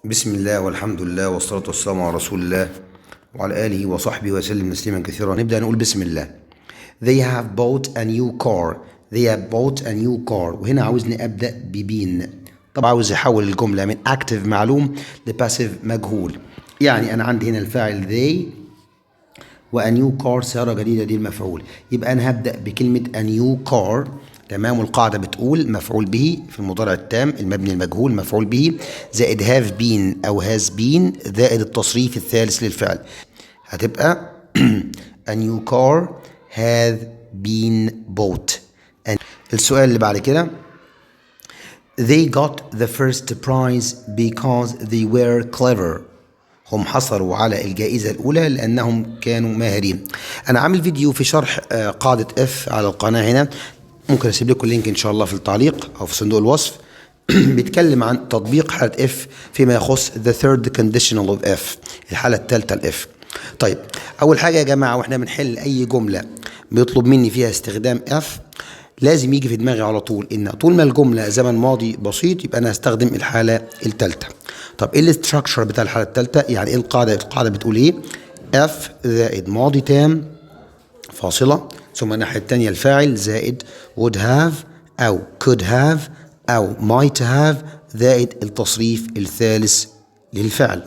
بسم الله والحمد لله والصلاة والسلام على رسول الله وعلى آله وصحبه وسلم تسليما كثيرا. نبدأ نقول بسم الله. They have bought a new car. They have bought a new car. وهنا عاوزني أبدأ ببين. طبعا عاوز أحول الجملة من active معلوم لباسيف مجهول. يعني أنا عندي هنا الفاعل they و a new car سيارة جديدة دي المفعول. يبقى أنا هبدأ بكلمة a new car. تمام. والقاعدة بتقول مفعول به في المضارع التام المبني المجهول مفعول به زائد have been أو has been زائد التصريف الثالث للفعل. هتبقى a new car has been bought. السؤال اللي بعد كده they got the first prize because they were clever. هم حصلوا على الجائزة الأولى لأنهم كانوا ماهرين. أنا عامل فيديو في شرح قاعدة F على القناة هنا، ممكن أسيب لكم اللينك إن شاء الله في التعليق أو في صندوق الوصف. بيتكلم عن تطبيق حالة F فيما يخص the third conditional of F، الحالة الثالثة الإف. طيب أول حاجة يا جماعة وإحنا بنحل أي جملة بيطلب مني فيها استخدام F لازم يجي في دماغي على طول إن طول ما الجملة زمن ماضي بسيط يبقى أنا هستخدم الحالة الثالثة. طب إيه الاستراكشر بتاع الحالة الثالثة؟ يعني إيه القاعدة؟ القاعدة بتقول إيه؟ F زائد ماضي تام فاصلة ثم الناحية التانية الفاعل زائد would have أو could have أو might have زائد التصريف الثالث للفعل.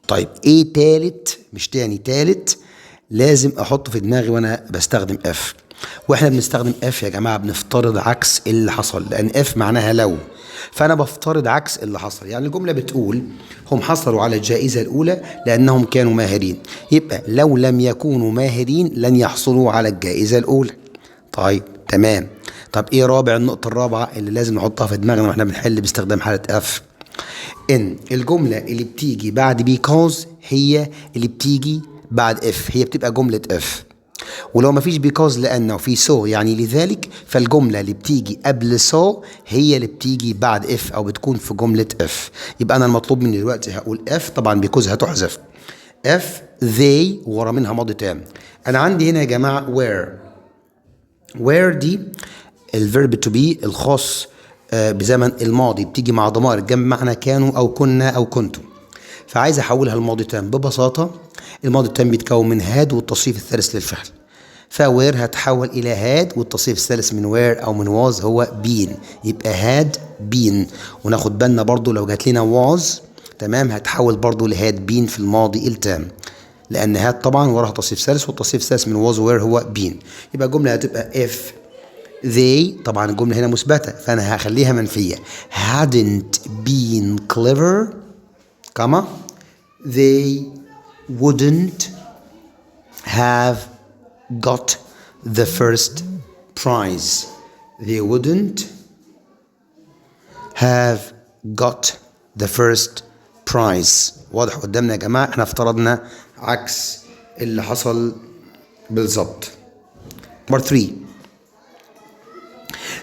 طيب إيه تالت مش تاني تالت لازم أحطه في دماغي وأنا بستخدم F. وإحنا بنستخدم F يا جماعة بنفترض عكس اللي حصل، لأن F معناها لو، فأنا بفترض عكس اللي حصل. يعني الجملة بتقول هم حصلوا على الجائزة الأولى لأنهم كانوا ماهرين، يبقى لو لم يكونوا ماهرين لن يحصلوا على الجائزة الأولى. طيب تمام. طب إيه رابع النقطة الرابعة اللي لازم نحطها في دماغنا وإحنا بنحل باستخدام حالة F؟ إن الجملة اللي بتيجي بعد because هي اللي بتيجي بعد if، هي بتبقى جملة if. ولو ما فيش because لأنه في so يعني لذلك، فالجملة اللي بتيجي قبل so هي اللي بتيجي بعد if أو بتكون في جملة if. يبقى أنا المطلوب مني دلوقتي هقول if، طبعا because هتحذف if they ورا منها ماضي تام. أنا عندي هنا يا جماعة where دي الفيرب to be الخاص بزمن الماضي بتيجي مع ضمائر الجمع معنى كانوا أو كنا أو كنتم، فعايز أحولها لماضي تام. ببساطة الماضي التام بيتكون من هاد والتصريف الثالث للفعل، فوير هتحول إلى هاد والتصريف الثالث من وير أو من واز هو بين، يبقى هاد بين. وناخد بالنا برضو لو جات لنا واز تمام هتحول برضو لهاد بين في الماضي التام، لأن هاد طبعا وراها تصريف ثالث والتصريف الثالث من واز وير هو بين. يبقى الجملة هتبقى if they، طبعا الجملة هنا مثبتة فأنا هخليها منفية، hadn't been clever كما they wouldn't have got the first prize. They wouldn't have got the first prize. واضح قدامنا يا جماعة؟ احنا افترضنا عكس اللي حصل بالظبط. Number 3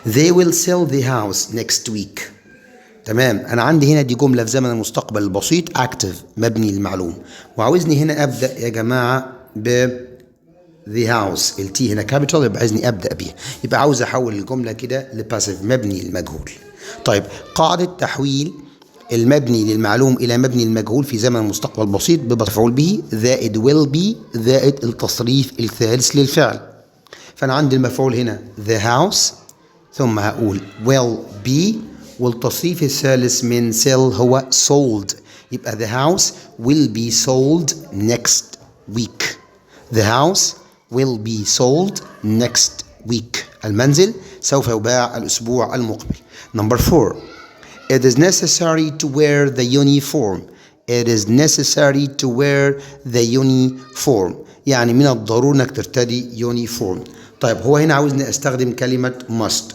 They will sell the house next week. تمام. أنا عندي هنا دي جملة في زمن المستقبل البسيط active مبني للمعلوم، وعاوزني هنا أبدأ يا جماعة ب the house. التي هنا كابيتال يبقى عايزني أبدأ بيها، يبقى عاوز أحول الجملة كده لباسيف مبني للمجهول. طيب قاعدة تحويل المبني للمعلوم إلى مبني للمجهول في زمن المستقبل البسيط بمفعول به زائد will be زائد التصريف الثالث للفعل. فأنا عندي المفعول هنا the house ثم هقول will be والتصريف الثالث من sell هو sold، يبقى the house will be sold next week. The house will be sold next week. المنزل سوف يباع الأسبوع المقبل. Number 4 It is necessary to wear the uniform. It is necessary to wear the uniform. يعني من الضروري انك ترتدي يونيفورم. طيب هو هنا عاوزني استخدم كلمة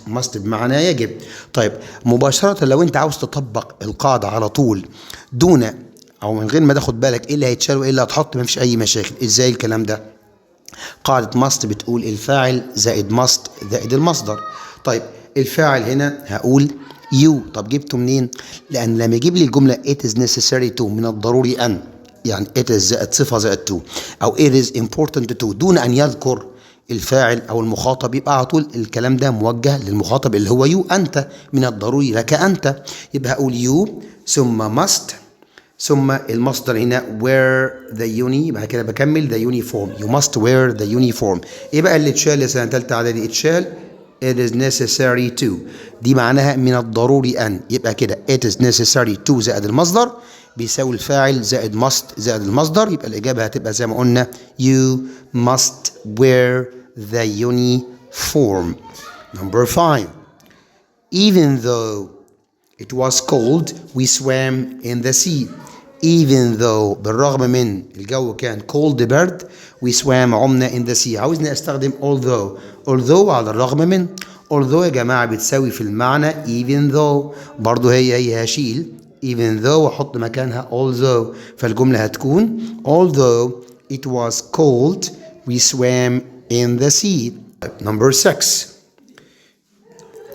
must بمعنى يجب. طيب مباشرة لو انت عاوز تطبق القاعدة على طول دون او من غير ما تاخد بالك ايه اللي هيتشال وايه اللي هتحط مفيش اي مشاكل. ازاي الكلام ده؟ قاعدة must بتقول الفاعل زائد must زائد المصدر. طيب الفاعل هنا هقول you. طب جبته منين؟ لأن لما يجيب لي الجملة it is necessary to من الضروري أن، يعني it is زائد صفة زائد to أو it is important to دون أن يذكر الفاعل أو المخاطب، يبقى على طول الكلام ده موجه للمخاطب اللي هو you أنت، من الضروري لك أنت. يبقى هقول you ثم must ثم المصدر هنا wear the uni، بعد كده بكمل the uniform. You must wear the uniform. ايه بقى اللي اتشال يا سنة تالتة اعدادي؟ اتشال it is necessary to. دي معناها من الضروري ان. يبقى كده it is necessary to زائد المصدر بيساوي الفاعل زائد must زائد المصدر. يبقى الإجابة هتبقى زي ما قلنا you must wear the uniform. Number 5. Even though it was cold we swam in the sea. Even though بالرغم من الجو كان cold برد we swam عمنا in the sea. عاوزني استخدم although. although على الرغم من. although يا جماعة بتساوي في المعنى even though، برضو هي هشيل even though واحط مكانها although، فالجملة هتكون although it was cold we swam in the sea. Number 6.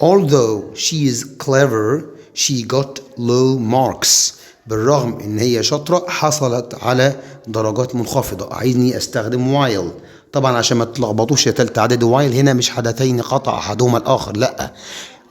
Although she is clever she got low marks. بالرغم ان هي شاطرة حصلت على درجات منخفضة. عايزني استخدم while. طبعا عشان ما تلخبطوش يا تالتة اعدادي while هنا مش حدثين قطع احدهما الاخر، لا،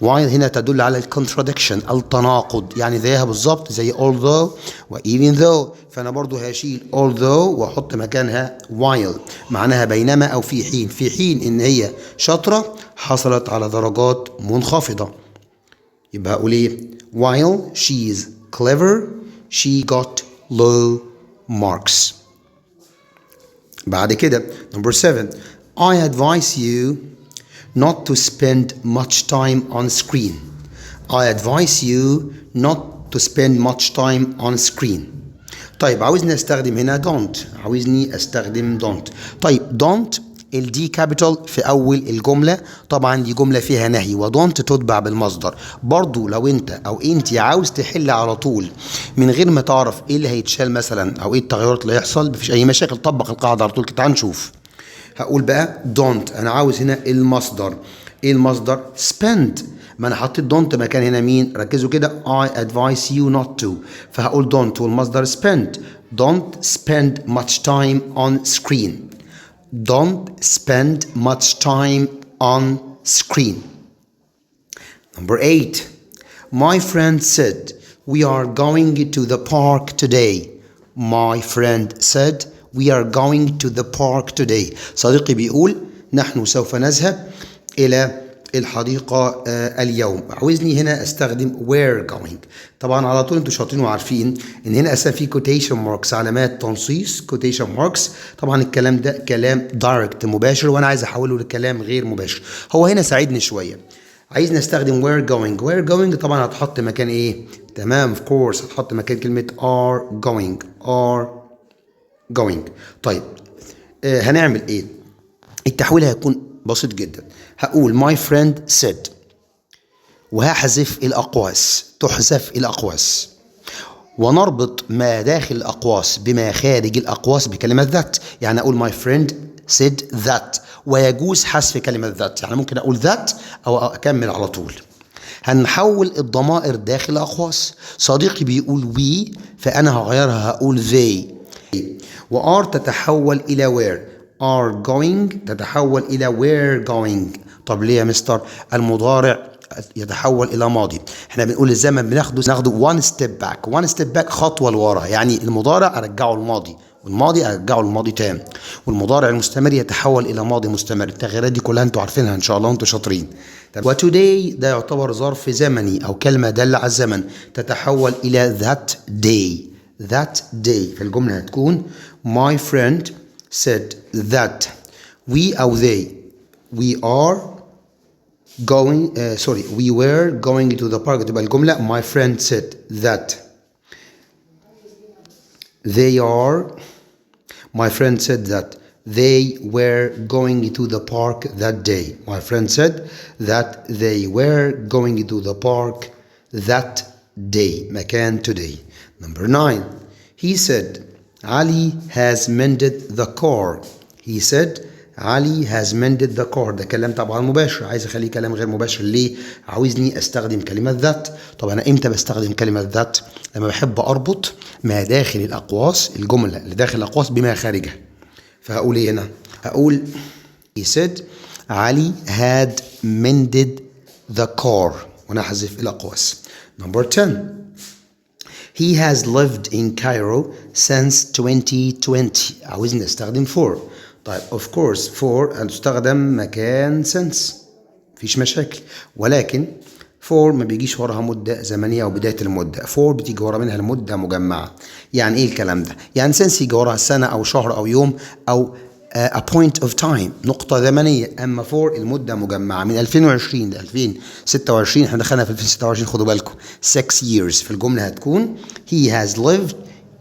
while هنا تدل على الكونتراديكشن التناقض، يعني زيها بالظبط زي although و even though. فانا برضو هشيل although واحط مكانها while معناها بينما او في حين. في حين ان هي شاطرة حصلت على درجات منخفضة. يبقى هقول ايه؟ while she is clever she got low marks. بعد كده number 7. I advise you not to spend much time on screen. I advise you not to spend much time on screen. طيب عاوزني استخدم هنا don't. عاوزني استخدم don't. طيب don't الدي كابيتال في اول الجمله، طبعا دي جمله فيها نهي ودونت تتبع بالمصدر. برضو لو انت او انت عاوز تحل على طول من غير ما تعرف ايه اللي هيتشال مثلا او ايه التغيرات اللي هيحصل، مفيش اي مشاكل، طبق القاعده على طول. تعال نشوف. هقول بقى don't، انا عاوز هنا المصدر. ايه المصدر؟ spend. ما انا حطيت don't مكان هنا مين؟ ركزوا كده I advise you not to، فهقول don't والمصدر spend. don't spend much time on screen. Don't spend much time on screen. Number 8. My friend said we are going to the park today. My friend said we are going to the park today. صديقي بيقول نحن سوف نذهب إلى الحديقة اليوم. عاوزني هنا استخدم where going. طبعا على طول انتوا شاطرين وعارفين ان هنا اصلا في quotation marks علامات تنصيص quotation marks. طبعا الكلام ده كلام direct مباشر وانا عايز احوله لكلام غير مباشر. هو هنا ساعدني شوية. عايزني استخدم where going. where going طبعا هتحط مكان ايه؟ تمام of course هتحط مكان كلمة are going. طيب هنعمل ايه؟ التحويل هيكون بسيط جدا. هقول my friend said وهحذف الأقواس، تحذف الأقواس، ونربط ما داخل الأقواس بما خارج الأقواس بكلمة that. يعني أقول my friend said that ويجوز حذف كلمة that، يعني ممكن أقول that أو أكمل على طول. هنحول الضمائر داخل الأقواس. صديقي بيقول we فأنا هغيرها هقول they. و are تتحول إلى where. are going تتحول إلى where going. طب ليه يا مستر؟ المضارع يتحول إلى ماضي. احنا بنقول الزمن بناخده one step back خطوة لورا، يعني المضارع أرجعه الماضي والماضي أرجعه الماضي تام، والمضارع المستمر يتحول إلى ماضي مستمر. التغييرات دي كلها انتوا عارفينها إن شاء الله وانتوا شاطرين. وتوداي ده يعتبر ظرف زمني أو كلمة دل على الزمن، تتحول إلى that day. فالجملة هتكون my friend said that we أو they we were going to the park. تبقى الجملة my friend said that my friend said that they were going to the park that day. My friend said that they were going to the park that day. مكان today. Number 9. He said Ali has mended the car. He said علي has mended the car. ده كلام طبعا مباشر، عايز اخليه كلام غير مباشر. ليه؟ عاوزني استخدم كلمة that. طب انا امتى بستخدم كلمة that؟ لما بحب اربط ما داخل الاقواس، الجملة اللي داخل الاقواس بما خارجها. فهقول ايه هنا؟ هقول he said علي had mended the car وانا احذف الاقواس. Number 10. He has lived in Cairo since 2020. عاوزني استخدم for. طيب of course for هتستخدم مكان since، مفيش مشاكل، ولكن for ما بيجيش وراها مدة زمنية أو بداية المدة. for بتيجي ورا منها المدة مجمعة. يعني إيه الكلام ده؟ يعني since يجي وراها سنة أو شهر أو يوم أو a point of time، نقطة زمنية. أما for المدة مجمعة من 2020 ل 2026. احنا دخلنا في 2026، خدوا بالكم 6 years. في الجملة هتكون he has lived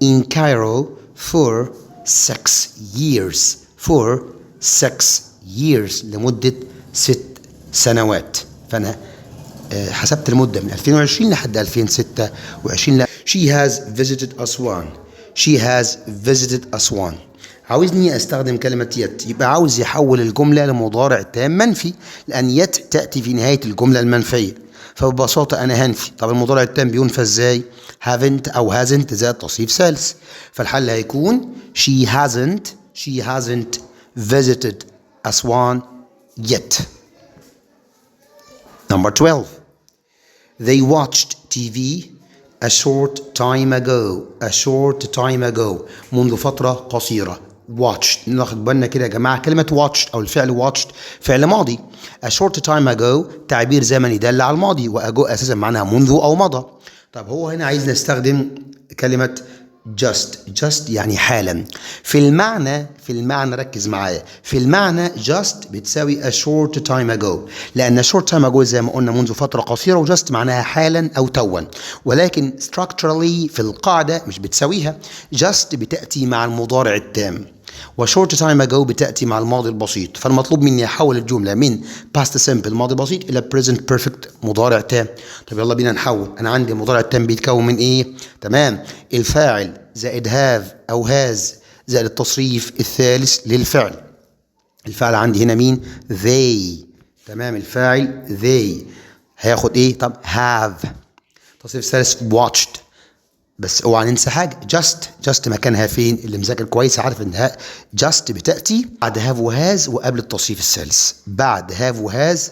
in Cairo for 6 years. for 6 years لمدة 6 سنوات. فأنا حسبت المدة من 2020 لحد 2026. She has visited أسوان. She has visited أسوان. عاوزني استخدم كلمة يت، يبقى عاوز يحول الجملة لمضارع تام منفي، لأن يت تأتي في نهاية الجملة المنفية، فببساطة أنا هنفي. طب المضارع التام بينفى ازاي؟ haven't أو hasn't زائد تصريف ثالث. فالحل هيكون she hasn't visited أسوان yet. Number 12. They watched TV a short time ago. A short time ago منذ فترة قصيرة. watched، ناخد بالنا كده يا جماعة، كلمة watched أو الفعل watched فعل ماضي. a short time ago تعبير زمني يدل على الماضي، وago أساسا معناها منذ أو مضى. طب هو هنا عايز نستخدم كلمة just يعني حالا. في المعنى ركز معايا، في المعنى just بتساوي a short time ago، لأن short time ago زي ما قلنا منذ فترة قصيرة، وجست معناها حالا أو توا. ولكن structurally في القاعدة مش بتساويها. just بتأتي مع المضارع التام، وشورت تايم ago بتأتي مع الماضي البسيط. فالمطلوب مني أحول الجملة من past simple ماضي بسيط إلى present perfect مضارع تام. طب يلا بينا نحول. أنا عندي المضارع التام بيتكون من إيه؟ تمام، الفاعل زائد have أو has زائد التصريف الثالث للفعل. الفعل عندي هنا مين؟ they. تمام، الفاعل they هياخد إيه؟ طب have. تصريف الثالث watched. بس اوعى ننسى حاجه، جاست مكانها فين؟ اللي مذاكر كويس عارف ان جاست بتاتي بعد هاف وهاز وقبل التصريف الثالث. بعد هاف وهاز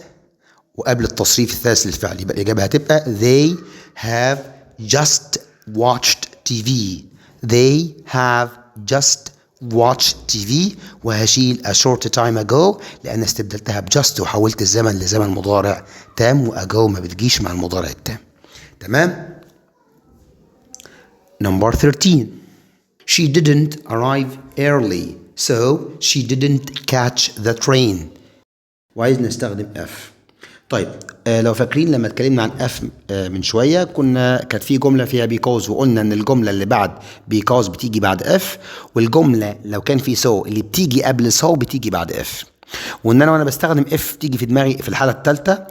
وقبل التصريف الثالث للفعل، يبقى الاجابه هتبقى they have just watched TV. they have just watched TV. وهشيل a short time ago لان استبدلتها بجاست وحولت الزمن لزمن مضارع تام، واجو ما بتجيش مع المضارع التام. تمام. Number 13. She didn't arrive early, so she didn't catch the train. وعايز نستخدم F. طيب لو فاكرين لما اتكلمنا عن F من شوية كانت في جملة فيها because، وقلنا ان الجملة اللي بعد because بتيجي بعد F، والجملة لو كان في so اللي بتيجي قبل so بتيجي بعد F. وان انا وانا بستخدم F تيجي في دماغي في الحالة الثالثة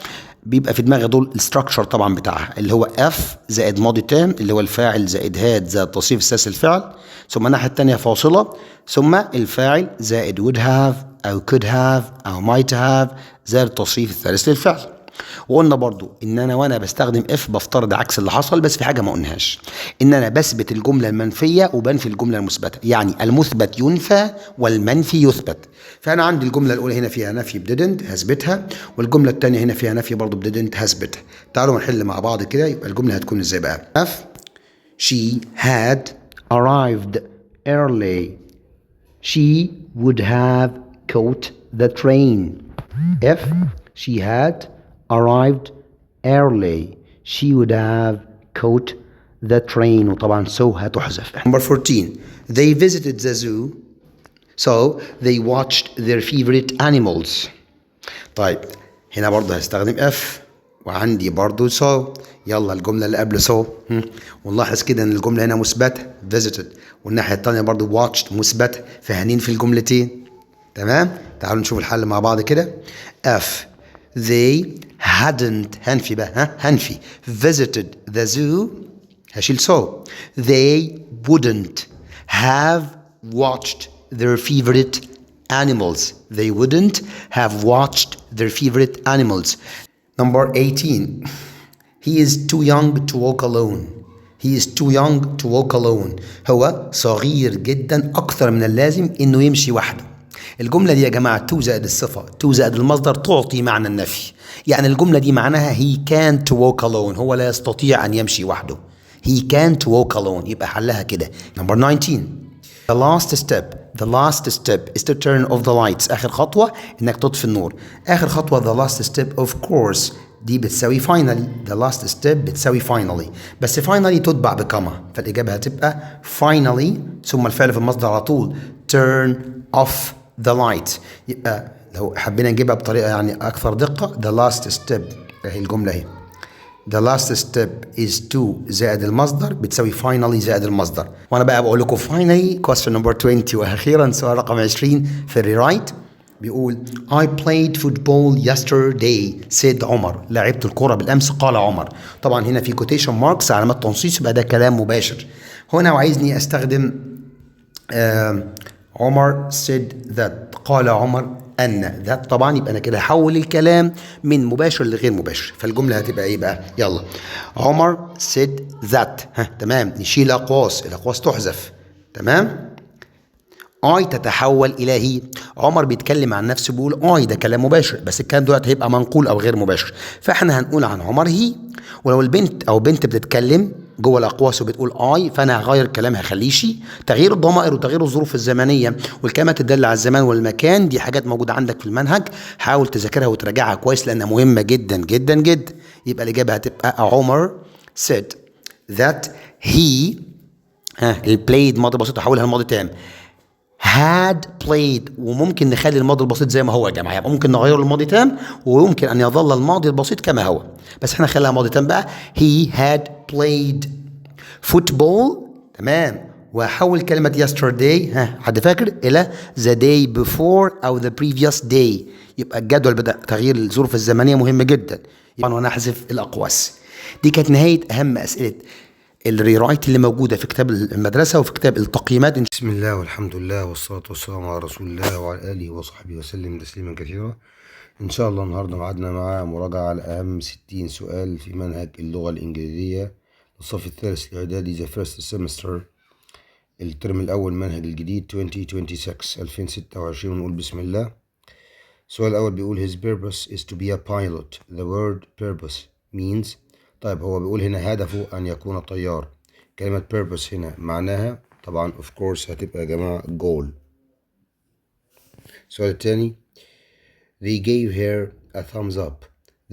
بيبقى في دماغي دول الستراكشر طبعا بتاعها، اللي هو اف زائد ماضي تام اللي هو الفاعل زائد هاد زائد تصريف الثالث الفعل، ثم الناحيه الثانيه فاصله، ثم الفاعل زائد would have او could have او might have زائد التصريف الثالث للفعل. وقلنا برضو ان انا وانا بستخدم اف بفترض عكس اللي حصل، بس في حاجه ما قلناش، ان انا بثبت الجمله المنفيه وبنفي الجمله المثبته. يعني المثبت ينفى والمنفي يثبت. فانا عندي الجمله الاولى هنا فيها نفي بديدنت هثبتها، والجمله الثانيه هنا فيها نفي برضو بديدنت هثبتها. تعالوا نحل مع بعض كده. يبقى الجمله هتكون ازاي بقى؟ she had arrived early. she would have caught the train. if she had arrived early she would have caught the train. وطبعا so هتحذف. Number 14. they visited the zoo so they watched their favorite animals. طيب هنا برضه هستخدم F وعندي برضه so. يلا الجملة اللي قبل so ونلاحظ كده ان الجملة هنا مثبتة visited، والناحية التانية برضه watched مثبتة، فهنين في الجملتين. تمام. تعالوا نشوف الحل مع بعض كده. F they hadn't هنفي بقى هنفي visited the zoo هشيل so. they wouldn't have watched their favorite animals. they wouldn't have watched their favorite animals. Number 18. he is too young to walk alone. he is too young to walk alone. هو صغير جدا أكثر من اللازم إنه يمشي وحده. الجملة دي يا جماعة تو زائد الصفة تو زائد المصدر تعطي معنى النفي. يعني الجملة دي معناها he can't walk alone، هو لا يستطيع أن يمشي وحده. he can't walk alone. يبقى حلها كده. Number 19. The last step is to turn off the lights. آخر خطوة إنك تطفي النور. آخر خطوة the last step of course دي بتساوي finally. The last step بتساوي finally. بس finally تتبع بكما. فالإجابة هتبقى finally ثم الفعل في المصدر على طول turn off the light. يبقى لو حبينا نجيبها بطريقة يعني أكثر دقة the last step هي الجملة اهي. The last step is to زائد المصدر بتساوي finally زائد المصدر. وانا بقى بقول لكم finally question number 20 واخيرا سؤال رقم 20 في الريرايت بيقول I played football yesterday said عمر. لعبت الكرة بالامس قال عمر. طبعا هنا في quotation marks علامات تنصيص يبقى ده كلام مباشر. هنا وعايزني استخدم عمر said that قال عمر أن that طبعا يبقى أنا كده هحول الكلام من مباشر لغير مباشر. فالجملة هتبقى إيه بقى؟ يلا عمر said that. ها تمام. نشيل الأقواس تحذف. تمام. I تتحول إلى هي. عمر بيتكلم عن نفسه بيقول I ده كلام مباشر بس الكلام دلوقتي هيبقى منقول أو غير مباشر. فإحنا هنقول عن عمر هي. ولو البنت أو بنت بتتكلم جوه الأقواس وبتقول I فأنا هغير الكلام هخليه شي. تغيير الضمائر وتغيير الظروف الزمنية والكلمات تدل على الزمان والمكان دي حاجات موجودة عندك في المنهج. حاول تذاكرها وتراجعها كويس لأنها مهمة جدا جدا جدا. يبقى الإجابة هتبقى عمر said that he البلايد ماضي بسيط احولها لماضي تام had played. وممكن نخلي الماضي البسيط زي ما هو يا جماعه. يبقى ممكن نغيره لماضي تام ويمكن ان يظل الماضي البسيط كما هو بس احنا خليها ماضي تام بقى. he had played football. تمام. واحول كلمه yesterday حد فاكر الى the day before او the previous day. يبقى الجدول بدا تغيير الظروف الزمنيه مهم جدا. يبقى وانا احذف الاقواس. دي كانت نهايه اهم اسئله الريرايت اللي موجوده في كتاب المدرسه وفي كتاب التقييمات. بسم الله والحمد لله والصلاه والسلام على رسول الله وعلى اله وصحبه وسلم تسليما كثيرا. ان شاء الله النهارده معادنا مع مراجعه على اهم 60 سؤال في منهج اللغه الانجليزيه للصف الثالث الاعدادي ذا فيرست سيمستر الترم الاول منهج الجديد 2026 ونقول بسم الله. السؤال الاول بيقول his purpose is to be a pilot. The word purpose means. طيب هو بيقول هنا هدفه أن يكون طيار. كلمة purpose هنا معناها طبعا of course هتبقى يا جماعة goal. السؤال الثاني they gave her a thumbs up.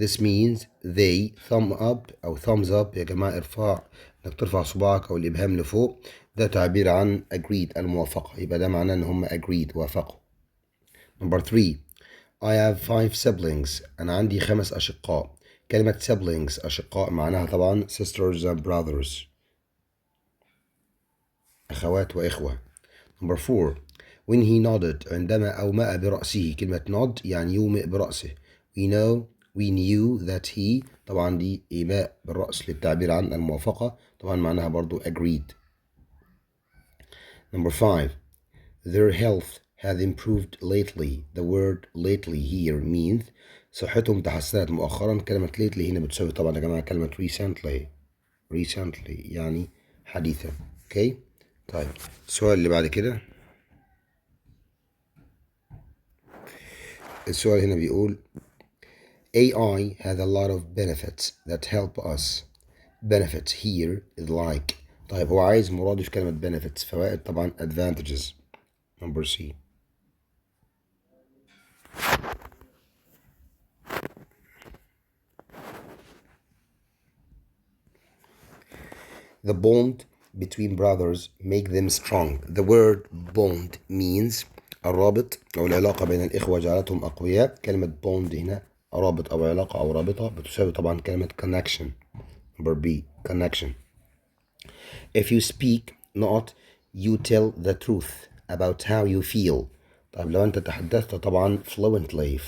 This means they thumb up أو thumbs up يا جماعة ارفع إنك ترفع صباعك أو الإبهام لفوق. ده تعبير عن agreed الموافقة. يبقى ده معناه إن هم agreed وافقوا. Number 3 I have 5 siblings. أنا عندي 5 أشقاء. كلمة siblings أشقاء معناها طبعا sisters and brothers أخوات وإخوة. Number 4 when he nodded عندما أومأ برأسه. كلمة nod يعني يومئ برأسه. we knew that he طبعا دي إيماء بالرأس للتعبير عن الموافقة. طبعا معناها برضو agreed. Number 5 their health has improved lately. The word lately here means صحتهم تحسنت مؤخرا. كلمة lately هنا بتساوي طبعا يا جماعة كلمة recently يعني حديثا. اوكي طيب السؤال اللي بعد كده. السؤال هنا بيقول AI has a lot of benefits that help us. Benefits here is like. طيب هو عايز مرادف كلمة benefits فوائد طبعا advantages. Number C. The bond between brothers make them strong. The word bond means الرابط أو العلاقة بين الإخوة جعلتهم أقوياء. كلمة bond هنا رابط أو علاقة أو رابطة بتساوي طبعا كلمة connection. Number B connection. If you speak not you tell the truth about how you feel. طيب لو أنت تحدثت طبعا fluently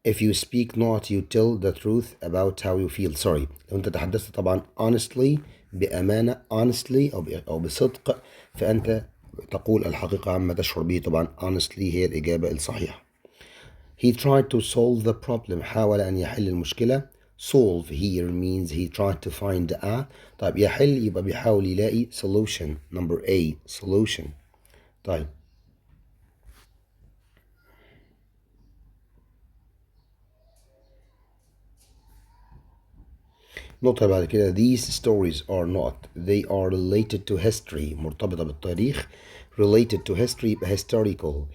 if you speak not you tell the truth about how you feel. Sorry لو أنت تحدثت طبعا honestly بأمانة honestly أو بصدق فأنت تقول الحقيقة عما تشعر به. طبعا honestly هي الإجابة الصحيحة. He tried to solve the problem. حاول أن يحل المشكلة. Solve here means he tried to find a. طيب يحل يبقى بيحاول يلاقي solution. Number A solution. طيب نقطة بعد كده these stories are not they are related to history مرتبطة بالتاريخ related to history يبقى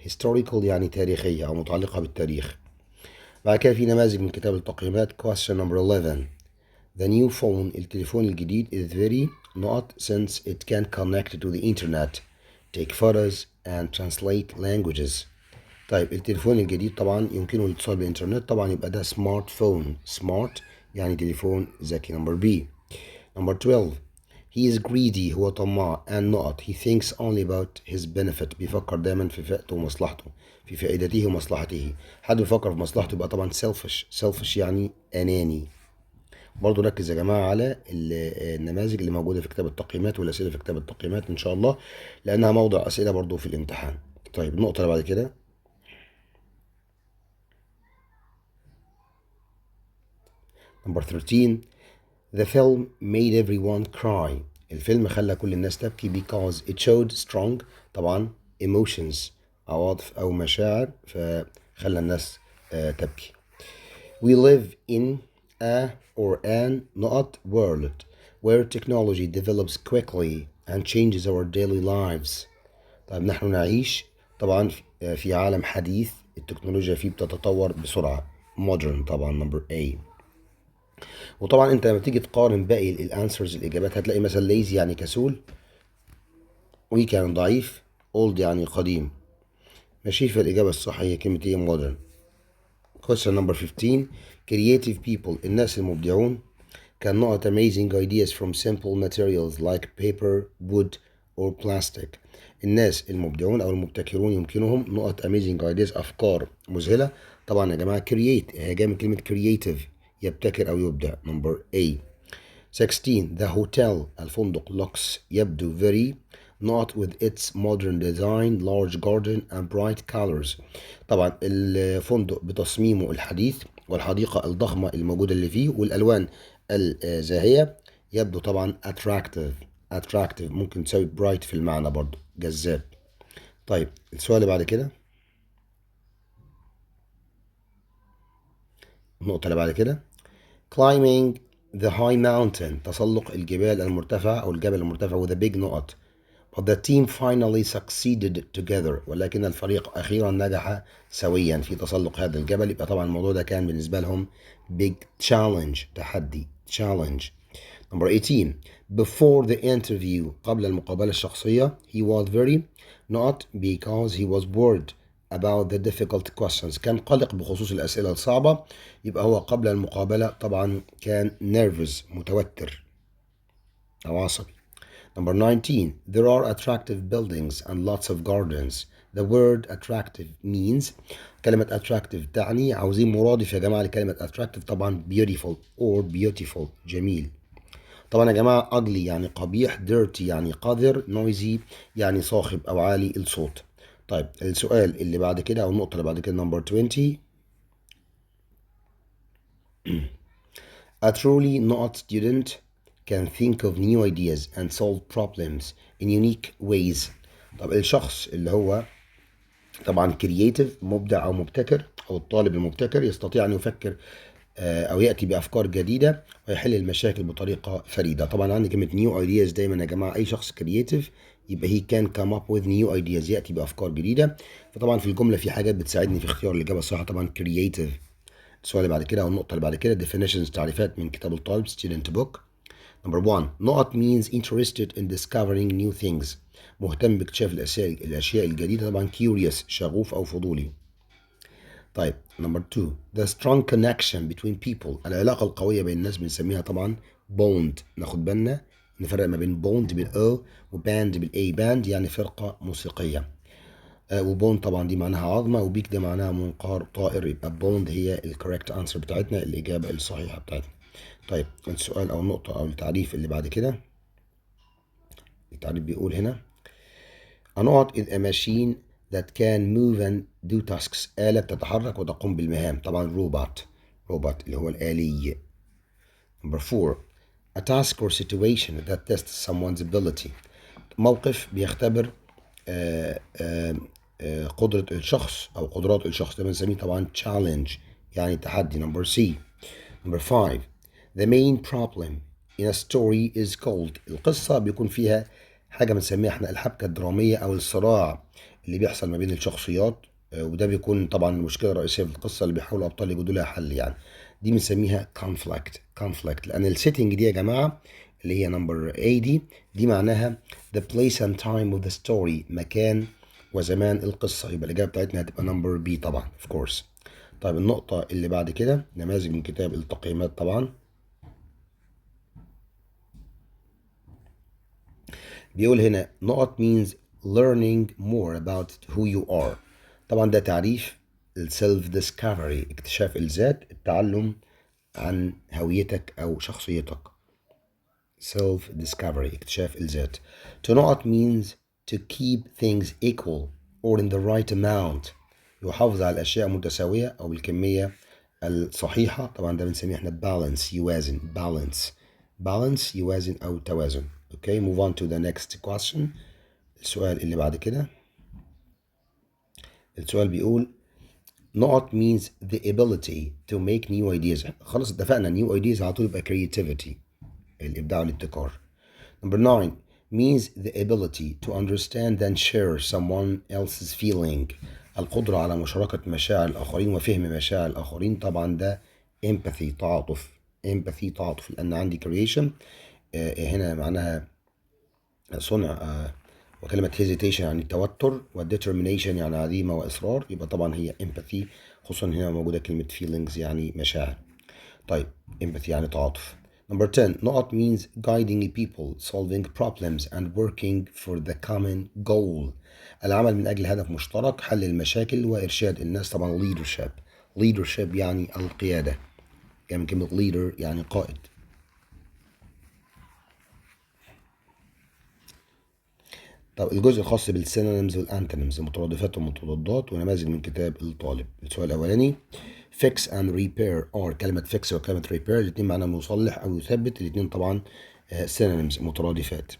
historical يعني تاريخية أو متعلقة بالتاريخ. بعد كده في نماذج من كتاب التقييمات question number 11 the new phone التليفون الجديد is very not since it can connect to the internet take photos and translate languages. طيب التليفون الجديد طبعا يمكنه الاتصال بالإنترنت طبعا يبقى ده سمارت فون smart يعني تليفون ذكي. number B. number 12 he is greedy هو طماع and not he thinks only about his benefit بيفكر دايما في فئته ومصلحته في فائدته ومصلحته. حد بيفكر في مصلحته يبقى طبعا selfish يعني أناني. برضو ركز يا جماعة على النماذج اللي موجودة في كتاب التقييمات والأسئلة في كتاب التقييمات إن شاء الله لأنها موضع أسئلة برضو في الامتحان. طيب النقطة اللي بعد كده number 13 the film made everyone cry الفيلم خلى كل الناس تبكي because it showed strong طبعا emotions عواطف أو مشاعر فخلى الناس تبكي. We live in a or an not world where technology develops quickly and changes our daily lives. طيب نحن نعيش طبعا في عالم حديث التكنولوجيا فيه بتتطور بسرعة modern طبعا number A. وطبعا انت لما تيجي تقارن باقي الانسرز الاجابات هتلاقي مثلا lazy يعني كسول weak يعني ضعيف old يعني قديم ماشي. فالاجابه الصح هي كلمه ايه modern. question number 15 creative people الناس المبدعون can not amazing ideas from simple materials like paper wood or plastic. الناس المبدعون او المبتكرون يمكنهم نقط amazing ideas افكار مذهله طبعا يا جماعه create هي جايه من كلمه creative يبتكر أو يبدع. number A. 16 the hotel الفندق looks يبدو very not with its modern design large garden and bright colors. طبعا الفندق بتصميمه الحديث والحديقة الضخمة الموجودة اللي فيه والألوان الزاهية يبدو طبعا attractive ممكن تساوي bright في المعنى برضو جذاب. طيب السؤال اللي بعد كده النقطة اللي بعد كده climbing the high mountain تسلق الجبال المرتفعة أو الجبل المرتفع with a big نقط but the team finally succeeded together ولكن الفريق أخيرا نجح سويا في تسلق هذا الجبل يبقى طبعا الموضوع ده كان بالنسبة لهم big challenge تحدي challenge. number 18 before the interview قبل المقابلة الشخصية he was very not because he was bored about the difficult questions كان قلق بخصوص الأسئلة الصعبة يبقى هو قبل المقابلة طبعا كان nervous متوتر أو عصبي. number 19 there are attractive buildings and lots of gardens. the word attractive means كلمة attractive تعني عاوزين مرادف يا جماعة لكلمة attractive طبعا beautiful or beautiful جميل. طبعا يا جماعة ugly يعني قبيح dirty يعني قذر noisy يعني صاخب أو عالي الصوت. طيب السؤال اللي بعد كده أو النقطة اللي بعد كده number 20 a truly not student can think of new ideas and solve problems in unique ways. طب الشخص اللي هو طبعا creative مبدع أو مبتكر أو الطالب المبتكر يستطيع أن يفكر أو يأتي بأفكار جديدة ويحل المشاكل بطريقة فريدة. طبعا عندي كلمة new ideas دايما يا جماعة أي شخص creative يبقى he can come up with new ideas يأتي بأفكار جديدة. فطبعا في الجملة في حاجات بتساعدني في اختيار الإجابة الصح طبعا creative. السؤال اللي بعد كده أو النقطة اللي بعد كده definitions تعريفات من كتاب الطالب student book. number 1 نقط means interested in discovering new things مهتم باكتشاف الأشياء الجديدة طبعا curious شغوف أو فضولي. طيب number 2 the strong connection between people العلاقة القوية بين الناس بنسميها طبعا bond. ناخد بالنا نفرق ما بين bond بالأ وباند بالأي band يعني فرقة موسيقية وبوند طبعا دي معناها عظمة وبيك ده معناها منقار طائر يبقى بوند هي الكوريكت انسر بتاعتنا الإجابة الصحيحة بتاعتنا. طيب السؤال أو النقطة أو التعريف اللي بعد كده التعريف بيقول هنا a knot is a machine that can move and do tasks آلة بتتحرك وتقوم بالمهام طبعا روبوت اللي هو الآلي. number 4 a task or situation that tests someone's ability موقف بيختبر قدرة الشخص أو قدرات الشخص ده بنسميه طبعا challenge يعني تحدي. number C. number 5 The main problem in a story is called. القصة بيكون فيها حاجة بنسميها احنا الحبكة الدرامية أو الصراع اللي بيحصل ما بين الشخصيات، وده بيكون طبعا المشكلة الرئيسية في القصة اللي بيحاول الأبطال يجدوا لها حل يعني. دي بنسميها conflict لأن السيتنج دي يا جماعة اللي هي نمبر A دي معناها the place and time of the story، مكان وزمان القصة. يبقى الإجابة بتاعتنا هتبقى نمبر B طبعا of course. طيب النقطة اللي بعد كده نماذج من كتاب التقييمات طبعا. بيقول هنا نقط means learning more about who you are. طبعا ده تعريف self discovery، اكتشاف الذات، التعلم عن هويتك أو شخصيتك. self discovery اكتشاف الذات. To نقط means to keep things equal or in the right amount، يحافظ على الأشياء متساوية أو بالكمية الصحيحة. طبعا ده بنسميه احنا balance، يوازن. balance يوازن أو توازن. Okay, move on to the next question. السؤال اللي بعد كده. السؤال بيقول نقط means the ability to make new ideas. خلاص اتفقنا new ideas على طول يبقى creativity، الإبداع والابتكار. Number 9 means the ability to understand and share someone else's feeling. القدرة على مشاركة مشاعر الآخرين وفهم مشاعر الآخرين. طبعا ده empathy تعاطف لأن عندي creation هنا معناها صنع، وكلمة hesitation يعني توتر، determination يعني عزيمة وإصرار. يبقى طبعا هي empathy، خصوصا هنا موجودة كلمة feelings يعني مشاعر. طيب empathy يعني تعاطف. Number 10 نقط means guiding people, solving problems and working for the common goal. العمل من أجل هدف مشترك، حل المشاكل وإرشاد الناس. طبعا leadership يعني القيادة، يعني كلمة leader يعني قائد. طب الجزء الخاص بالسينونيمز والانتونيمز، المترادفات والمتضادات ونماذج من كتاب الطالب. السؤال الأولاني fix and repair or كلمة fix وكلمة repair الاثنين معناهم يصلح أو يثبت، الاثنين طبعا synonyms مترادفات.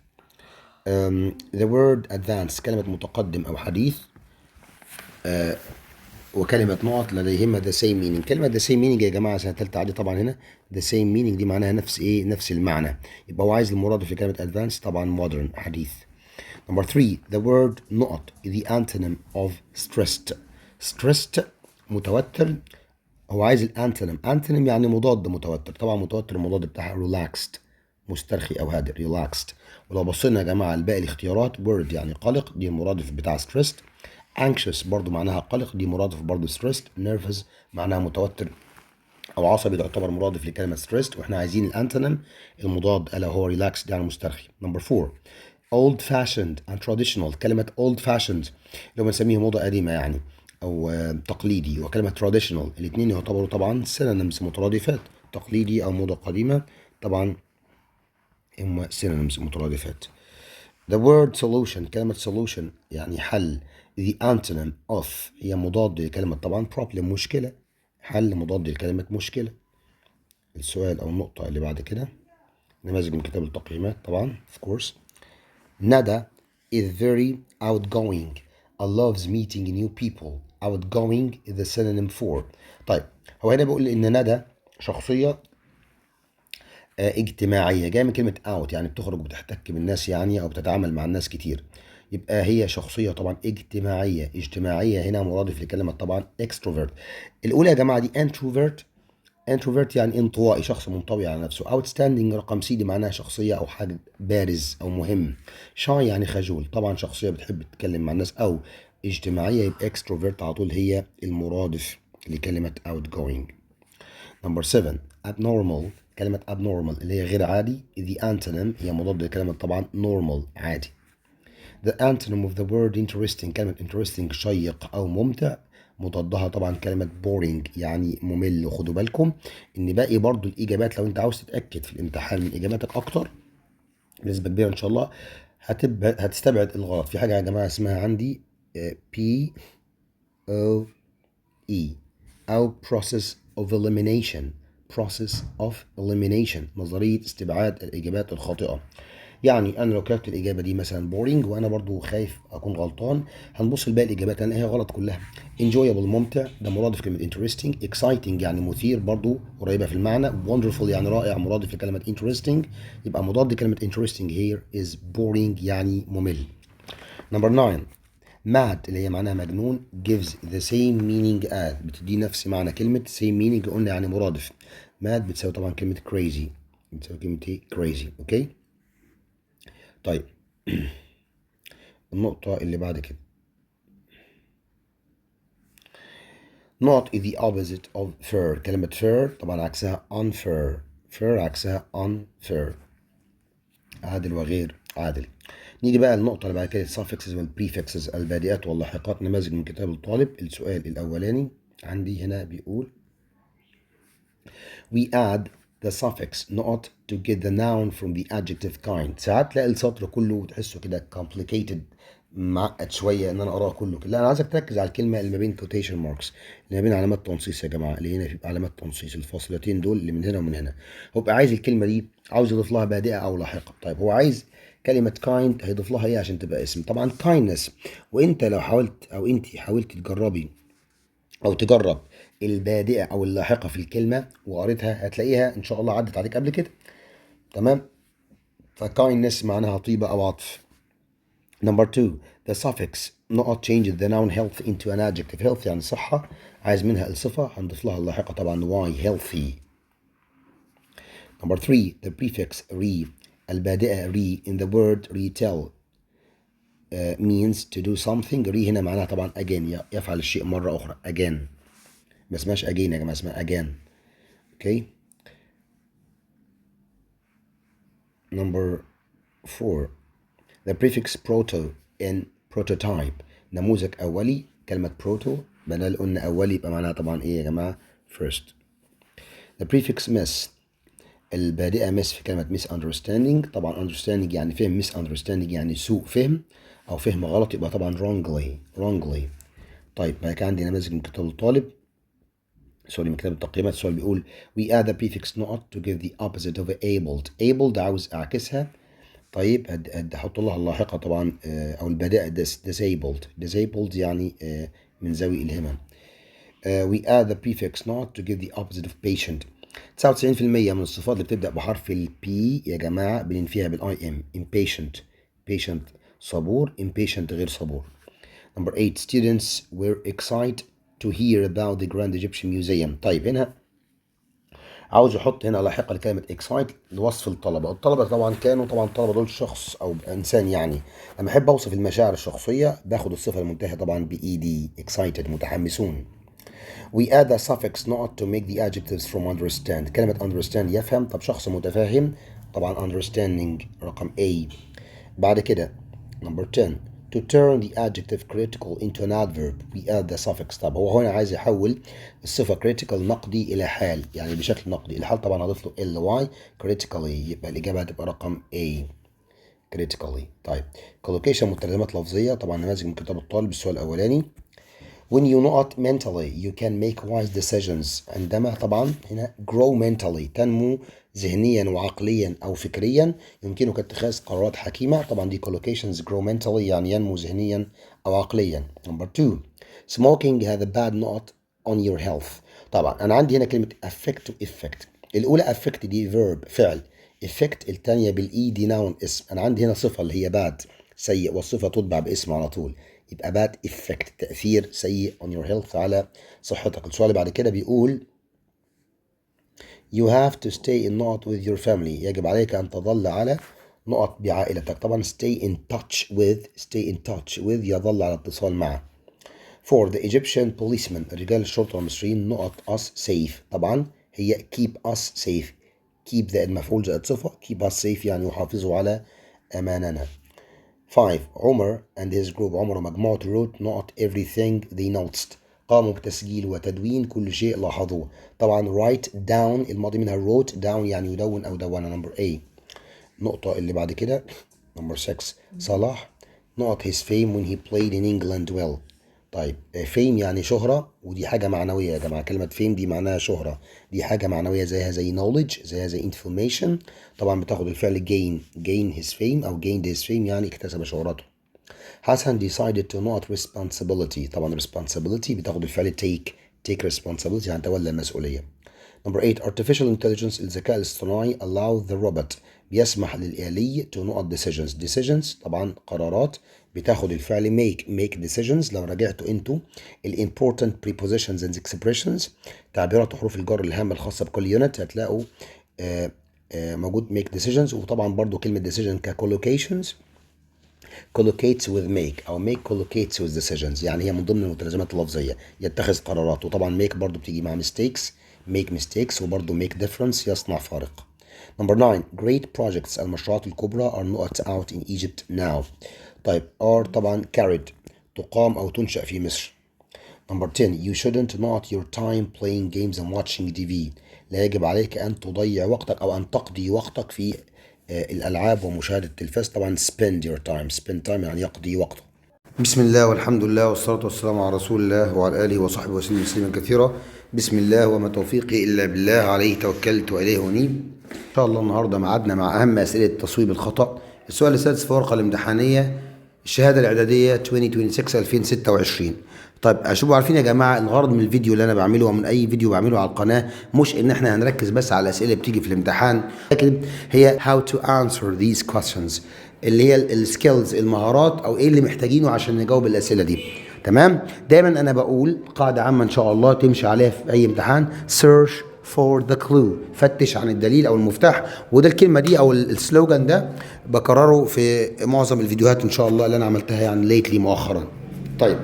The word advance كلمة متقدم أو حديث، وكلمة نقط لديهما the same meaning. كلمة the same meaning يا جماعة سنة تالتة عادي طبعا هنا the same meaning دي معناها نفس إيه؟ نفس المعنى. يبقى هو عايز المرادف لكلمة advance طبعا modern حديث. Number 3 the word نقط the antonym of stressed متوتر. هو عايز الانتونيم، انتونيم يعني مضاد متوتر. طبعا متوتر المضاد بتاعها relaxed مسترخي او هادئ relaxed. ولو بصينا يا جماعه لباقي الاختيارات word يعني قلق دي المرادف بتاع stressed، anxious برضو معناها قلق دي مرادف برضو stressed، nervous معناها متوتر او عصبي ده يعتبر مرادف لكلمه stressed. واحنا عايزين الانتونيم المضاد الا هو relaxed يعني مسترخي. Number 4 old fashioned and traditional. كلمة old fashioned لو بنسميه موضة قديمة يعني أو تقليدي، وكلمة traditional الاثنين يعتبروا طبعا synonyms مترادفات، تقليدي أو موضة قديمة طبعا هم synonyms مترادفات. The word solution كلمة solution يعني حل. The antonym of هي مضاد لكلمة طبعا problem مشكلة، حل مضاد لكلمة مشكلة. السؤال أو النقطة اللي بعد كده نماذج من كتاب التقييمات طبعا of course. Nada is very outgoing and loves meeting new people. Outgoing is the synonym for. طيب هو هنا بيقول إن ندى شخصية اجتماعية، جاية من كلمة out يعني بتخرج وبتحتك بالناس يعني أو بتتعامل مع الناس كتير. يبقى هي شخصية طبعا اجتماعية هنا مرادف لكلمة طبعا extrovert. الأولى يا جماعة دي introvert يعني انطوائي، شخص منطوي على نفسه. outstanding رقم سي دي معناها شخصية أو حاجة بارز أو مهم. shy يعني خجول، طبعا شخصية بتحب تتكلم مع الناس أو اجتماعية. يبقى extrovert على طول هي المرادف لكلمة outgoing. Number 7 abnormal كلمة abnormal اللي هي غير عادي. the antonym هي مضاد لكلمة طبعا normal عادي. The antonym of the word interesting كلمة interesting شيق أو ممتع، مضادها طبعا كلمة boring يعني ممل. وخدوا بالكم إن باقي برضو الإجابات لو أنت عاوز تتأكد في الامتحان من إجاباتك أكتر بنسبة كبيرة إن شاء الله هتستبعد الغلط. في حاجة يا جماعة اسمها عندي POE أو process of elimination نظرية استبعاد الإجابات الخاطئة. يعني انا لو كتبت الاجابه دي مثلا boring وانا برضو خايف اكون غلطان، هنبص لباقي الاجابات لان هي غلط كلها. enjoyable ممتع، ده مرادف كلمه interesting. exciting يعني مثير، برضو قريبه في المعنى. wonderful يعني رائع، مرادف لكلمه interesting. يبقى مضاد كلمه interesting here is boring يعني ممل. number 9. mad اللي هي معناها مجنون gives the same meaning as، بتدي نفس معنى كلمة same meaning، قلنا يعني مرادف. mad بتساوي طبعا كلمة crazy، بتساوي كلمة ايه crazy. اوكي طيب النقطة اللي بعد كده not is the opposite of fair. كلمة fair طبعا عكسها unfair. fair عكسها unfair، عادل وغير عادل. نيجي بقى النقطة اللي بعد كده suffixes والprefixes، البادئات واللاحقات، نماذج من كتاب الطالب. السؤال الأولاني عندي هنا بيقول we add the suffix not to get the noun from the adjective kind. ساعات تلاقي السطر كله تحسه كده complicated، معقد شويه ان انا اقراه كله كده. لا انا عايزك تركز على الكلمه اللي ما بين quotation marks، اللي ما بين علامات تنصيص يا جماعه، اللي هنا في علامات تنصيص، الفاصلتين دول اللي من هنا ومن هنا. هو بقى عايز الكلمه دي، عاوز يضيف لها بادئه او لاحقه. طيب هو عايز كلمه kind هيضيف لها ايه عشان تبقى اسم؟ طبعا kindness. وانت لو حاولت او انت حاولت تجربي او تجرب البادئه او اللاحقه في الكلمه وقريتها، هتلاقيها ان شاء الله عدت عليك قبل كده. تمام. فكايندنس معناها طيبه او عطف. Number 2. The suffix not changes the noun health into an adjective. health يعني صحة، عايز منها الصفة، هنضيف لها اللاحقة طبعا why healthy. Number 3. The prefix re، البادئة re in the word retell means to do something. re هنا معناها طبعا again، يفعل الشيء مرة أخرى again. ما اسمهاش again يا جماعة، اسمها again. Okay. Number 4. The prefix proto in prototype، نموذج أولي. كلمة proto بدل قلنا أولي يبقى معناها طبعا إيه يا جماعة؟ first. The prefix miss، البادئة miss في كلمة misunderstanding. طبعا understanding يعني فهم، misunderstanding يعني سوء فهم أو فهم غلط، يبقى طبعا wrongly. طيب بعد كده عندي نماذج من كتاب الطالب، سوري من كتاب التقييمات. السؤال بيقول we add the prefix not to give the opposite of able عاوز أعكسها. طيب هحط لها اللاحقة طبعا أو البداء disabled يعني من ذوي الهمم. we add the prefix not to give the opposite of patient. 99% من الصفات اللي بتبدأ بحرف ال P يا جماعة بننفيها بال IM. patient صبور، impatient غير صبور. Number 8. Students were excited to hear about the Grand Egyptian Museum. طيب هنا عاوز يحط هنا لاحقة لكلمة excite لوصف الطلبة. الطلبة طبعا كانوا طبعا الطلبة دول شخص أو إنسان يعني. لما أحب أوصف المشاعر الشخصية باخد الصفة المنتهية طبعا ed excited متحمسون. We add a suffix not to make the adjectives from understand. كلمة understand يفهم، طب شخص متفاهم طبعا understanding رقم A. بعد كده number 10. To turn the adjective critical into an adverb we add the suffix. طب هو هنا عايز يحول الصفة critical نقدي إلى حال، يعني بشكل نقدي. الحال طبعا هضيف له ly critically، يبقى الإجابة هتبقى رقم A critically. طيب collocation مترجمات لفظية، طبعا نماذج من كتاب الطالب. السؤال الأولاني when you not mentally you can make wise decisions. عندما طبعا هنا grow mentally تنمو ذهنيا وعقليا أو فكريا، يمكنك اتخاذ قرارات حكيمة. طبعا دي collocations grow mentally يعني ينمو ذهنيا أو عقليا. Number 2. smoking has a bad note on your health. طبعا أنا عندي هنا كلمة affect و effect. الأولى affect دي verb فعل، effect الثانية بالإي دي noun اسم. أنا عندي هنا صفة اللي هي bad سيء، والصفة تتبع باسم على طول، يبقى bad effect تأثير سيء on your health على صحتك. السؤال اللي بعد كده بيقول you have to stay in not with your family. يجب عليك أن تظل على نقط بعائلتك. طبعا stay in touch with يظل على اتصال مع. for the Egyptian policemen رجال الشرطة المصريين نقط us safe. طبعا هي keep us safe. keep زائد مفعول زائد صفة، keep us safe يعني يحافظوا على أماننا. 5. عمر and his group، عمر ومجموعته wrote not everything they noticed. قاموا بتسجيل وتدوين كل شيء لاحظوه. طبعا write down الماضي منها wrote down يعني يدون أو دون. number A. النقطة اللي بعد كده number 6. صلاح not his fame when he played in England well. طيب فيم يعني شهرة، ودي حاجة معنوية يا جماعة. كلمة فيم دي معناها شهرة، دي حاجة معنوية زيها زي knowledge، زيها زي information. طبعا بتاخد الفعل gain his fame أو gained his fame يعني اكتسب شهرته. حسن decided to not responsibility. طبعا responsibility بتاخد الفعل take responsibility يعني تولى المسؤولية. Number 8 artificial intelligence الذكاء الاصطناعي allow the robot بيسمح للآلي to not decisions طبعا قرارات، بتاخد الفعل make decisions. لو رجعتوا انتوا important prepositions and expressions تعبيرات وحروف الجر الهامة الخاصة بكل يونت هتلاقوا موجود make decisions. وطبعا برضو كلمة decision collocations collocates with make أو make collocates with decisions يعني هي من ضمن المتلازمات اللفظية، يتخذ قرارات. وطبعا make برضو بتيجي مع make mistakes وبرضو make difference يصنع فارق. Number 9 great projects المشروعات الكبرى are not out in Egypt now. طيب are طبعا carried تقام أو تنشأ في مصر. Number 10 you shouldn't not your time playing games and watching TV. لا يجب عليك أن تضيع وقتك أو أن تقضي وقتك في الألعاب ومشاهدة التلفاز. طبعا spend time يعني يقضي وقته. بسم الله والحمد لله والصلاة والسلام على رسول الله وعلى آله وصحبه وسلم تسليما كثيرا. بسم الله وما توفيقي إلا بالله عليه توكلت وإليه أنيب. إن شاء الله النهاردة معادنا مع أهم أسئلة تصويب الخطأ. السؤال السادس في ورقة الامتحانية الشهادة الإعدادية 2026. طيب اشوفوا عارفين يا جماعه الغرض من الفيديو اللي انا بعمله ومن اي فيديو بعمله على القناه مش ان احنا هنركز بس على الاسئله اللي بتيجي في الامتحان، لكن هي how to answer these questions اللي هي السكيلز المهارات او ايه اللي محتاجينه عشان نجاوب الاسئله دي. تمام. دايما انا بقول قاعده عامه ان شاء الله تمشي عليها في اي امتحان search for the clue فتش عن الدليل او المفتاح. وده الكلمه دي او السلوجان ده بكرره في معظم الفيديوهات ان شاء الله اللي انا عملتها يعني lately مؤخرا. طيب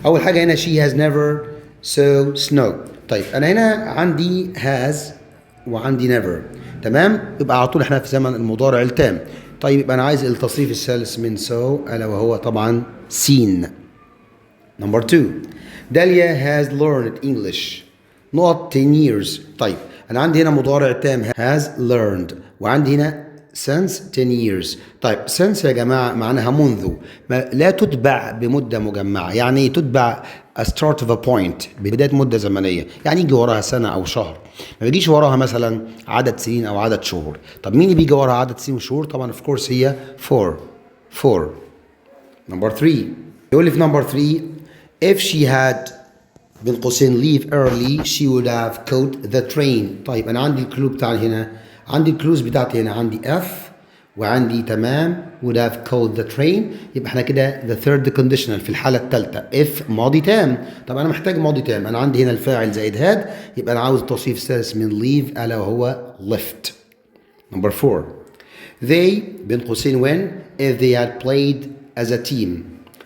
أول حاجة هنا she has never saw snow. طيب أنا هنا عندي has وعندي never. تمام. يبقى على طول احنا في زمن المضارع التام. طيب يبقى أنا عايز التصريف الثالث من so ألا وهو طبعا seen. Number 2 Dalia has learned English not 10 years. طيب أنا عندي هنا مضارع تام has learned وعندي هنا since 10 years. طيب since يا جماعة معناها منذ، لا تتبع بمدة مجمعة، يعني تتبع a start of a point بداية مدة زمنية، يعني يجي وراها سنة أو شهر، ما بيجيش وراها مثلا عدد سنين أو عدد شهور. طب مين اللي بيجي وراها عدد سنين وشهور؟ طبعا of course هي for. Number 3 يقول لي في number 3 if she had بين قوسين leave early she would have caught the train. طيب أنا عندي الكلو بتاعي هنا، عندي الكلوز بتاعتي هنا، عندي F وعندي تمام would have caught the train. يبقى احنا كده the third conditional في الحالة الثالثة if ماضي تام. طب أنا محتاج ماضي تام، أنا عندي هنا الفاعل زائد had، يبقى أنا عاوز التصريف الثالث من leave ألا وهو left. Number 4 they بين قوسين when if they had played as a team.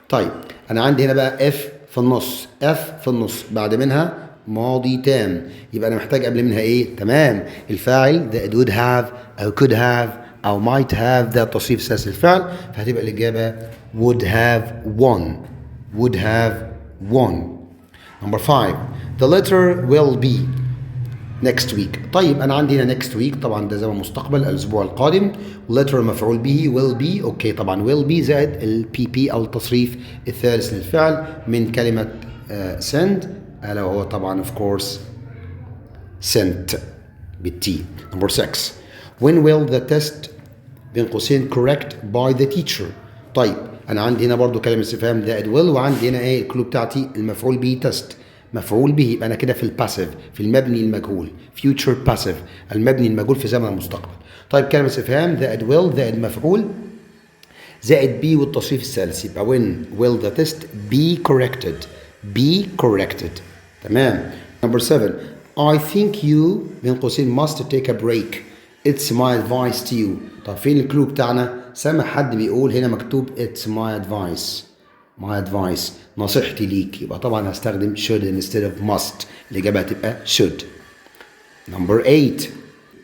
طيب أنا عندي هنا بقى F في النص، F في النص بعد منها ماضي تام، يبقى أنا محتاج قبل منها إيه؟ تمام الفاعل that would have أو could have أو might have ده تصريف الثالث للفعل، فهتبقى الإجابة would have won. Number 5 the letter will be next week. طيب أنا عندي هنا next week طبعا ده زمن مستقبل الأسبوع القادم، letter مفعول به will be أوكي طبعا will be زائد ال PP أو التصريف الثالث للفعل من كلمة send ألا وهو طبعا of course sent بالتي. Number 6 when will the test بين قوسين correct by the teacher. طيب أنا عندي هنا برضو كلمة استفهام زائد will وعندي هنا إيه الكلو بتاعتي المفعول به test مفعول به، يبقى أنا كده في الباسيف في المبني المجهول future passive المبني المجهول في زمن المستقبل. طيب كلمة استفهام زائد will زائد مفعول زائد be والتصريف الثالث، يبقى when will the test be corrected. تمام. Number 7 I think you بين قوسين must take a break it's my advice to you. طب فين الكلو بتاعنا؟ سامع حد بيقول هنا مكتوب it's my advice نصيحتي ليك، يبقى طبعا هستخدم should instead of must، الإجابة هتبقى should. Number 8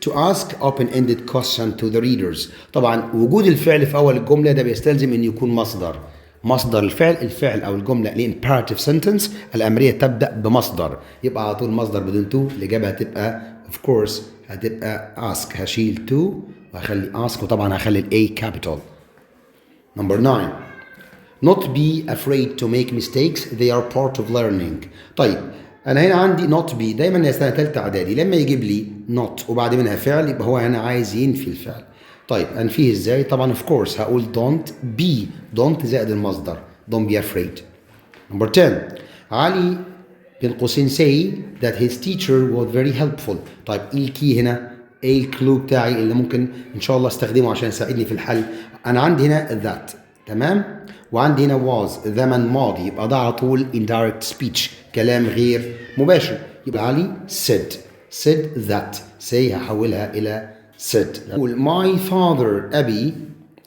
to ask open-ended question to the readers. طبعا وجود الفعل في أول الجملة ده بيستلزم إن يكون مصدر الفعل أو الجملة الامبerative sentence الأمرية تبدأ بمصدر، يبقى على طول مصدر بدون to، الإجابة هتبقى of course هتبقى ask، هشيل to وهخلي ask وطبعا هخلي ال A capital. Number 9 not be afraid to make mistakes they are part of learning. طيب انا هنا عندي not be دايما يا سنه ثالثه اعدادي لما يجيب لي not وبعد منها فعل يبقى هو هنا عايز ينفي الفعل. طيب انفيه ازاي؟ طبعا of course هقول don't be don't زائد المصدر don't be afraid. Number 10 علي بين قوسين say that his teacher was very helpful. طيب ايه الكي هنا؟ ايه الكلو بتاعي اللي ممكن ان شاء الله استخدمه عشان يساعدني في الحل؟ انا عندي هنا that تمام، وعندي هنا was زمن ماضي يبقى ده على طول indirect speech كلام غير مباشر. يبقى علي said that say هحولها الى said. نقول my father أبي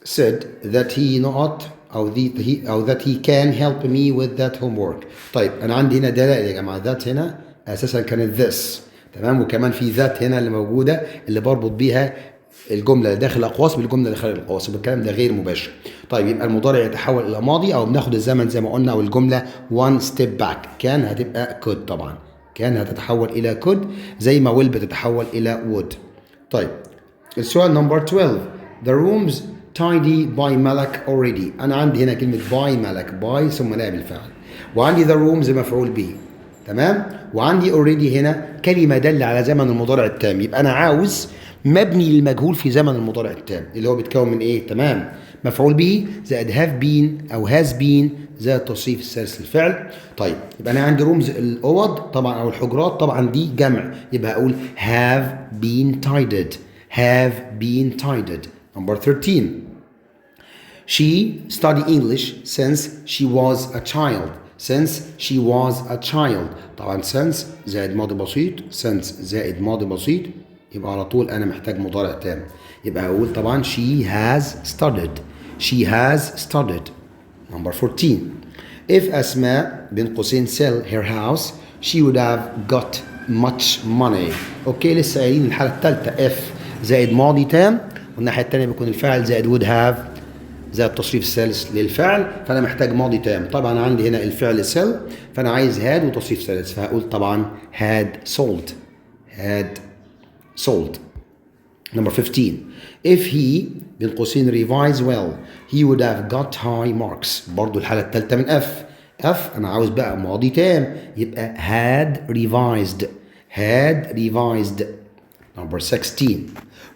said that he not أو that he can help me with that homework. طيب أنا عندي هنا دلائل يا جماعة. that هنا أساسا كانت this تمام، وكمان في that هنا اللي موجودة اللي بربط بيها الجملة اللي داخل الأقواس بالجملة اللي خارج الأقواس، الكلام ده غير مباشر. طيب يبقى المضارع يتحول إلى ماضي أو بناخد الزمن زي ما قلنا أو الجملة one step back. كان هتبقى could طبعا، كان هتتحول إلى could زي ما will بتتحول إلى would. طيب السؤال نمبر 12 the rooms tidy by ملك already. أنا عندي هنا كلمة by ملك by ثم نائب الفاعل، وعندي the rooms مفعول به تمام، وعندي already هنا كلمة دل على زمن المضارع التام. يبقى أنا عاوز مبني للمجهول في زمن المضارع التام اللي هو بيتكون من إيه؟ تمام، مفعول به زائد have been أو has been زائد تصريف الثالث للفعل. طيب يبقى أنا عندي رمز الأوض طبعا أو الحجرات طبعا دي جمع، يبقى أقول have been tidied have been tidied. Number 13 she studied English since she was a child since she was a child. طبعا since زائد ماضي بسيط since زائد ماضي بسيط يبقى على طول أنا محتاج مضارع تام، يبقى أقول طبعا she has studied. Number 14 if أسماء بين قوسين sell her house she would have got much money. اوكي لسه قايلين الحالة الثالثة if زائد ماضي تام والناحية الثانية بيكون الفعل زائد would have زائد التصريف الثالث للفعل، فأنا محتاج ماضي تام. طبعا عندي هنا الفعل sell فأنا عايز had وتصريف ثالث، فهقول طبعا had sold. Number 15 if he بين قوسين revise well he would have got high marks. برضو الحالة الثالثة من F أنا عاوز بقى ماضي تام يبقى had revised. Number 16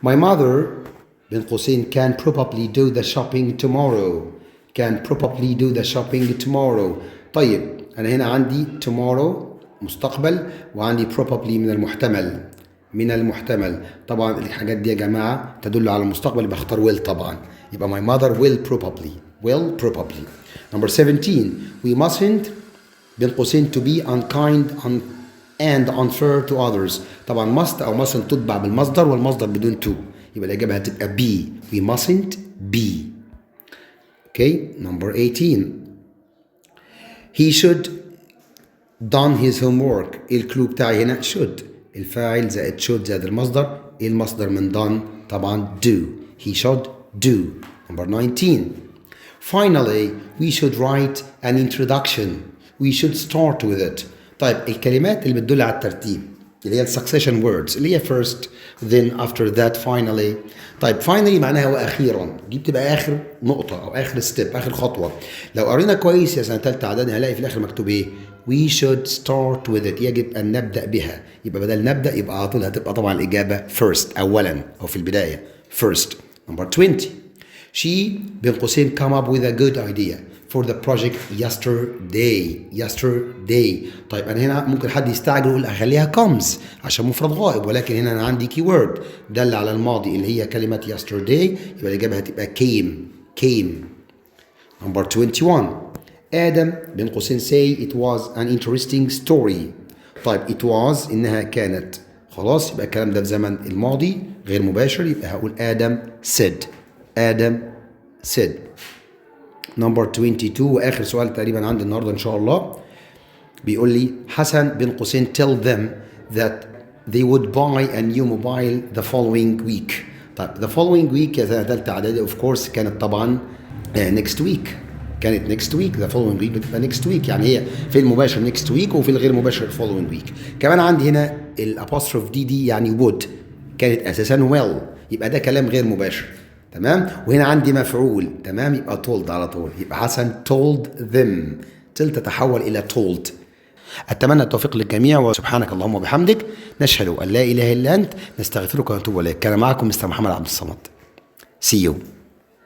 my mother بين قوسين can probably do the shopping tomorrow. طيب أنا هنا عندي tomorrow مستقبل وعندي probably من المحتمل طبعا الحاجات دي يا جماعة تدل على المستقبل يبقى اختار will طبعا، يبقى my mother will probably. Number 17 we mustn't بين قوسين to be unkind and unfair to others. طبعا must أو mustn't تتبع بالمصدر والمصدر بدون to يبقى الإجابة هتبقى be we mustn't be. Okay number 18 he should done his homework. الكلو بتاعي هنا should الفاعل زائد should زائد المصدر، ايه المصدر من done؟ طبعا do he should do. Number 19 finally we should write an introduction we should start with it. طيب الكلمات اللي بتدل على الترتيب اللي هي succession words اللي هي first then after that finally. طيب finally معناها واخيرا، دي بتبقى اخر نقطة او اخر ستيب اخر خطوة. لو قرينا كويس يا سنة ثالثة اعدادي هنلاقي في الاخر مكتوب ايه؟ we should start with it يجب ان نبدأ بها، يبقى بدل نبدأ يبقى على طول هتبقى طبعا الإجابة first اولا او في البداية first. Number 20 she بين قوسين come up with a good idea for the project yesterday. طيب أنا هنا ممكن حد يستعجل ويقول أخليها comes عشان مفرد غائب، ولكن هنا أنا عندي keyword دل على الماضي اللي هي كلمة yesterday يبقى الإجابة هتبقى came. Number 21 آدم بين قوسين say it was an interesting story. طيب it was إنها كانت خلاص يبقى الكلام ده في زمن الماضي غير مباشر يبقى هقول آدم said. Number 22 وآخر سؤال تقريبا عندي النهاردة إن شاء الله بيقول لي حسن بين قوسين tell them that they would buy a new mobile the following week. طيب the following week يا سنة ثالثة إعدادي of course كانت طبعا next week the following week بتبقى next week يعني هي في المباشر next week وفي الغير مباشر following week. كمان عندي هنا الابوستروف دي يعني would كانت أساسا well يبقى ده كلام غير مباشر تمام. وهنا عندي مفعول، تمام، يبقى told على طول، يبقى حسن told them. till تتحول إلى told. أتمنى التوفيق للجميع، وسبحانك اللهم وبحمدك نشهد أن لا إله إلا أنت نستغفرك ونتوب إليك. كان معكم مستر محمد عبد الصمد. See you.